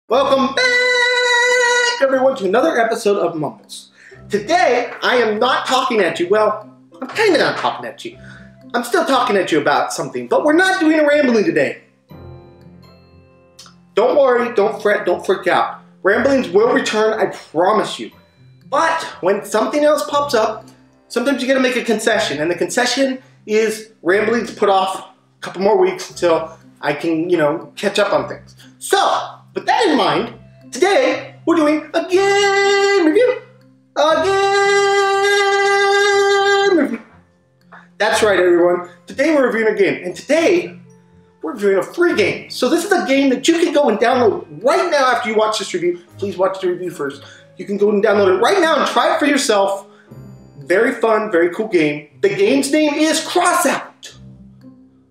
Welcome back, everyone, to another episode of Mumbles. Today, I am not talking at you. Well, I'm kind of not talking at you. I'm still talking at you about something, but we're not doing a rambling today. Don't worry, don't fret, don't freak out. Ramblings will return, I promise you. But when something else pops up, sometimes you gotta make a concession, and the concession is ramblings put off a couple more weeks until I can, catch up on things. So, with that in mind, today we're doing a game review. A game review. That's right, everyone. Today we're reviewing a game, and today we're reviewing a free game. So this is a game that you can go and download right now after you watch this review. Please watch the review first. You can go and download it right now and try it for yourself. Very fun, very cool game. The game's name is Crossout.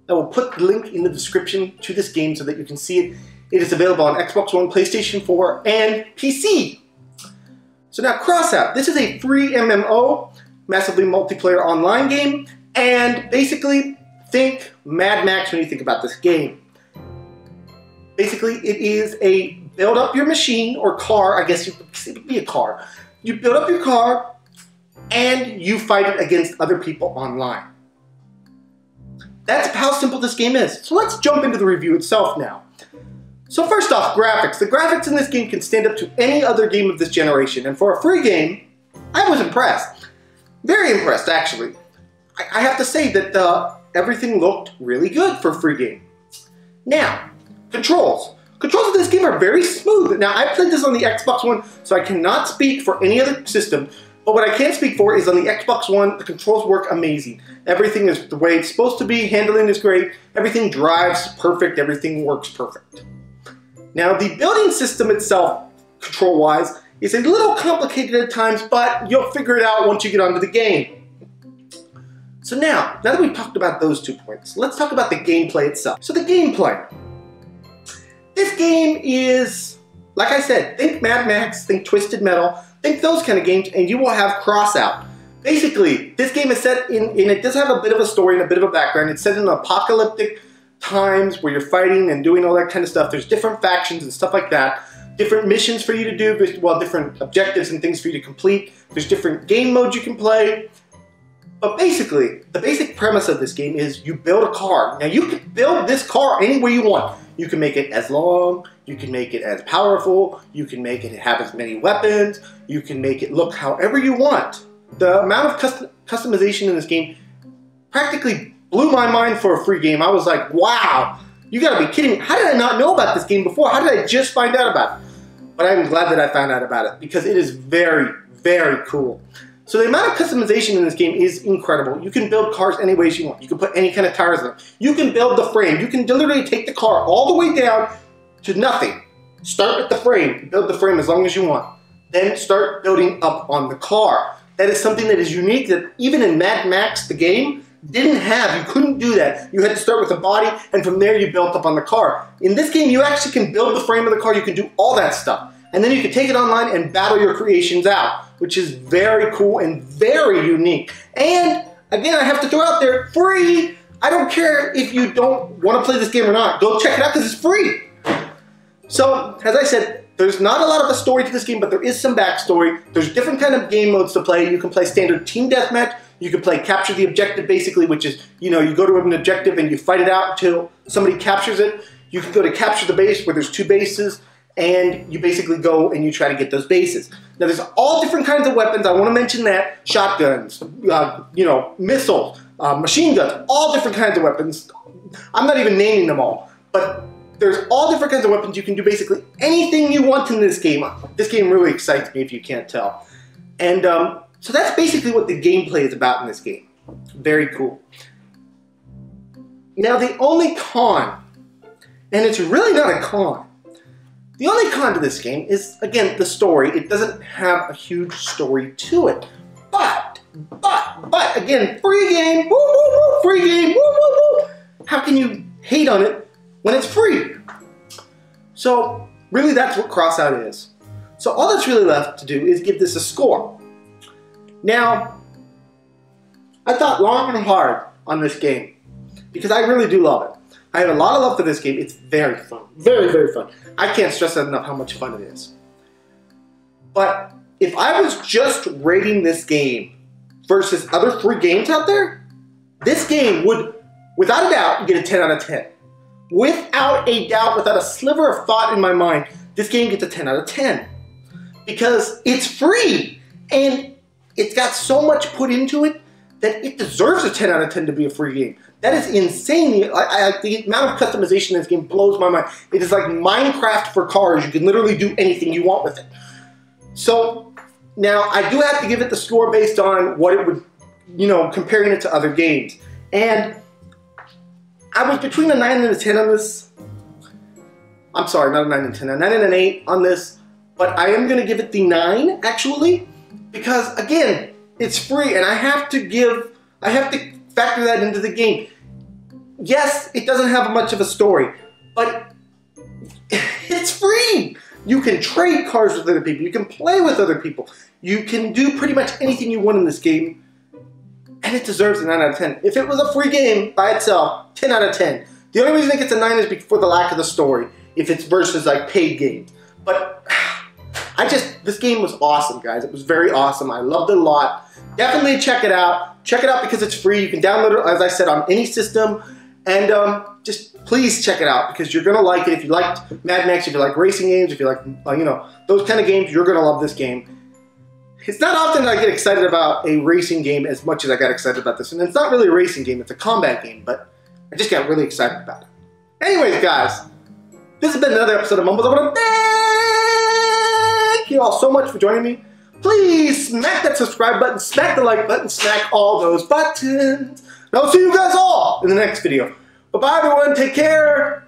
I will put the link in the description to this game so that you can see it. It is available on Xbox One, PlayStation 4, and PC. So now Crossout. This is a free MMO, massively multiplayer online game, and basically think Mad Max when you think about this game. Basically, it is a build up your machine or car. I guess it would be a car. You build up your car, and you fight it against other people online. That's how simple this game is. So let's jump into the review itself now. So first off, graphics. The graphics in this game can stand up to any other game of this generation, and for a free game, I was impressed. Very impressed, actually. I have to say that everything looked really good for a free game. Now, controls. Controls of this game are very smooth. Now, I played this on the Xbox One, so I cannot speak for any other system. But what I can speak for is on the Xbox One, the controls work amazing. Everything is the way it's supposed to be, handling is great, everything drives perfect, everything works perfect. Now the building system itself, control-wise, is a little complicated at times, but you'll figure it out once you get onto the game. So now that we've talked about those 2 points, let's talk about the gameplay itself. So the gameplay. This game is, like I said, think Mad Max, think Twisted Metal, think those kind of games, and you will have Crossout. Basically, this game is set in it does have a bit of a story and a bit of a background. It's set in apocalyptic times where you're fighting and doing all that kind of stuff. There's different factions and stuff like that. Different missions for you to do, well, different objectives and things for you to complete. There's different game modes you can play. But basically, the basic premise of this game is you build a car. Now, you can build this car any way you want. You can make it as long, you can make it as powerful, you can make it have as many weapons, you can make it look however you want. The amount of customization in this game practically blew my mind for a free game. I was like, wow, you gotta be kidding me. How did I not know about this game before? How did I just find out about it? But I'm glad that I found out about it because it is very, very cool. So the amount of customization in this game is incredible. You can build cars any ways you want. You can put any kind of tires in them. You can build the frame. You can literally take the car all the way down to nothing. Start with the frame. Build the frame as long as you want. Then start building up on the car. That is something that is unique that even in Mad Max, the game, didn't have. You couldn't do that. You had to start with the body, and from there you built up on the car. In this game, you actually can build the frame of the car. You can do all that stuff. And then you can take it online and battle your creations out, which is very cool and very unique. And again, I have to throw out there, free. I don't care if you don't want to play this game or not. Go check it out because it's free. So, as I said, there's not a lot of a story to this game, but there is some backstory. There's different kind of game modes to play. You can play standard team deathmatch. You can play capture the objective, basically, which is, you go to an objective and you fight it out until somebody captures it. You can go to capture the base, where there's 2 bases, and you basically go and you try to get those bases. Now, there's all different kinds of weapons. I want to mention that. Shotguns, missiles, machine guns, all different kinds of weapons. I'm not even naming them all, but there's all different kinds of weapons. You can do basically anything you want in this game. This game really excites me, if you can't tell. And so that's basically what the gameplay is about in this game. Very cool. Now, the only con, and it's really not a con, the only con to this game is, again, the story. It doesn't have a huge story to it. But, again, free game, woo, woo, woo, free game, woo, woo, woo. How can you hate on it when it's free? So, really, that's what Crossout is. So all that's really left to do is give this a score. Now, I thought long and hard on this game because I really do love it. I have a lot of love for this game. It's very fun. Very, very fun. I can't stress that enough how much fun it is. But if I was just rating this game versus other free games out there, this game would, without a doubt, get a 10 out of 10. Without a doubt, without a sliver of thought in my mind, this game gets a 10 out of 10. Because it's free, and it's got so much put into it that it deserves a 10 out of 10 to be a free game. That is insane. The amount of customization in this game blows my mind. It is like Minecraft for cars. You can literally do anything you want with it. So, now, I do have to give it the score based on what it would, you know, comparing it to other games. And I was between a 9 and a 10 on this. I'm sorry, not a 9 and 10, a 9 and an 8 on this. But I am going to give it the 9, actually, because, again, it's free, and I have to factor that into the game. Yes, it doesn't have much of a story, but it's free. You can trade cars with other people. You can play with other people. You can do pretty much anything you want in this game, and it deserves a 9 out of 10. If it was a free game by itself, 10 out of 10. The only reason it gets a 9 is for the lack of the story, if it's versus like paid games. But this game was awesome, guys. It was very awesome. I loved it a lot. Definitely check it out. Check it out because it's free. You can download it, as I said, on any system. And just please check it out because you're going to like it. If you liked Mad Max, if you like racing games, if you like, you know, those kind of games, you're going to love this game. It's not often that I get excited about a racing game as much as I got excited about this. And it's not really a racing game. It's a combat game. But I just got really excited about it. Anyways, guys, this has been another episode of Mumbles. I want to thank you all so much for joining me. Please smack that subscribe button, smack the like button, smack all those buttons. And I'll see you guys all in the next video. Bye-bye, everyone. Take care.